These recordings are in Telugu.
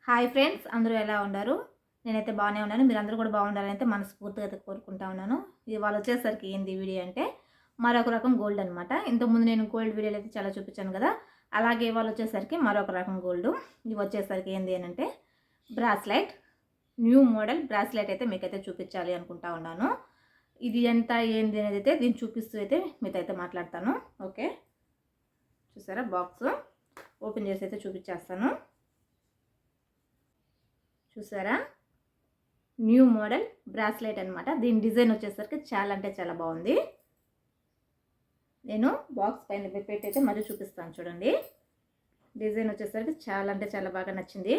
హాయ్ ఫ్రెండ్స్, అందరూ ఎలా ఉన్నారు? నేనైతే బాగానే ఉన్నాను. మీరందరూ కూడా బాగుండాలని అయితే మనస్ఫూర్తిగా అయితే కోరుకుంటా ఉన్నాను. ఇవాళ వచ్చేసరికి ఏంది వీడియో అంటే మరొక రకం గోల్డ్ అనమాట. ఇంతకుముందు నేను గోల్డ్ వీడియోలు అయితే చాలా చూపించాను కదా, అలాగే ఇవాళ వచ్చేసరికి మరొక రకం గోల్డ్. ఇవి వచ్చేసరికి ఏంది అంటే బ్రాస్లెట్, న్యూ మోడల్ బ్రాస్లెట్ అయితే మీకైతే చూపించాలి అనుకుంటా ఉన్నాను. ఇది ఎంత ఏంది అనేది అయితే దీన్ని చూపిస్తూ అయితే మీతో అయితే మాట్లాడతాను. ఓకే, చూసారా బాక్స్ ఓపెన్ చేసి అయితే చూపించేస్తాను. చూసారా, న్యూ మోడల్ బ్రాస్లెట్ అనమాట. దీని డిజైన్ వచ్చేసరికి చాలా అంటే చాలా బాగుంది. నేను బాక్స్ పైన పెట్టి అయితే మరీ చూపిస్తాను చూడండి. డిజైన్ వచ్చేసరికి చాలా అంటే చాలా బాగా నచ్చింది.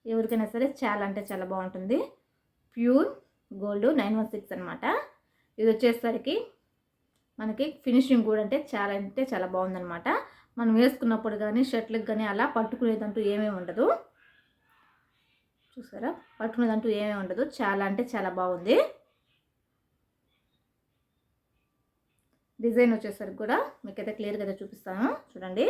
ఎవరికైనా సరే చాలా అంటే చాలా బాగుంటుంది. ప్యూర్ గోల్డ్ 916 అనమాట. ఇది వచ్చేసరికి మనకి ఫినిషింగ్ కూడా అంటే చాలా బాగుందనమాట. మనం వేసుకున్నప్పుడు కానీ షర్ట్లకు కానీ అలా పట్టుకునేదంటూ ఏమీ ఉండదు. చూసారా, పట్టుకునేదంటూ ఏమీ ఉండదు. చాలా అంటే చాలా బాగుంది. డిజైన్ వచ్చేసరికి కూడా మీకైతే క్లియర్గా అయితే చూపిస్తాను చూడండి.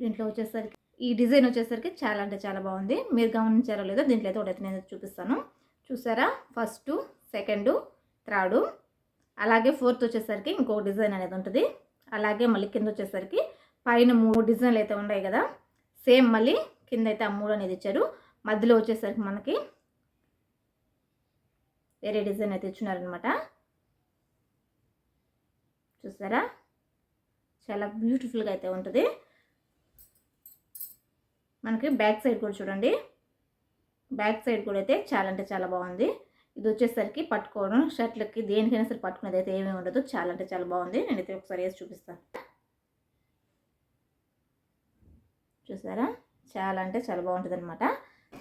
దీంట్లో వచ్చేసరికి ఈ డిజైన్ వచ్చేసరికి చాలా అంటే చాలా బాగుంది. మీరు గమనించారో లేదో దీంట్లో అయితే ఒకటి నేను చూపిస్తాను. చూసారా, ఫస్ట్, సెకండ్, థర్డ్, అలాగే ఫోర్త్ వచ్చేసరికి ఇంకొక డిజైన్ అనేది ఉంటుంది. అలాగే మళ్ళీ కింద వచ్చేసరికి పైన 3 డిజైన్లు అయితే ఉన్నాయి కదా, సేమ్ మళ్ళీ కింద అయితే ఆ 3 అనేది ఇచ్చారు. మధ్యలో వచ్చేసరికి మనకి వేరే డిజైన్ అయితే ఇచ్చినారనమాట. చూసారా, చాలా బ్యూటిఫుల్గా అయితే ఉంటుంది. మనకి బ్యాక్ సైడ్ కూడా చూడండి. బ్యాక్ సైడ్ కూడా అయితే చాలా అంటే చాలా బాగుంది. ఇది వచ్చేసరికి పట్టుకోవడం షర్ట్లకి దేనికైనా సరే పట్టుకునేది అయితే ఏమీ ఉండదు. చాలా అంటే చాలా బాగుంది. నేనైతే ఒకసారి వేసి చూపిస్తాను. చూసారా, చాలా అంటే చాలా బాగుంటుంది అనమాట.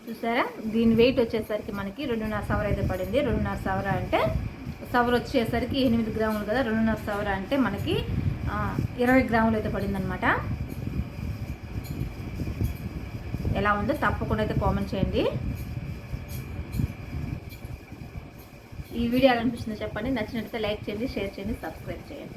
చూసారా, దీని వెయిట్ వచ్చేసరికి మనకి 2.5 సవర అయితే పడింది. 2.5 సవర అంటే సవర వచ్చేసరికి 8 గ్రాములు కదా, 2.5 సవర అంటే మనకి 20 గ్రాములు అయితే పడింది అనమాట. ఎలా ఉందో తప్పకుండా అయితే కామెంట్ చేయండి. ఈ వీడియో ఎలా అనిపిస్తుందో చెప్పండి. నచ్చినట్లయితే లైక్ చేయండి, షేర్ చేయండి, సబ్స్క్రైబ్ చేయండి.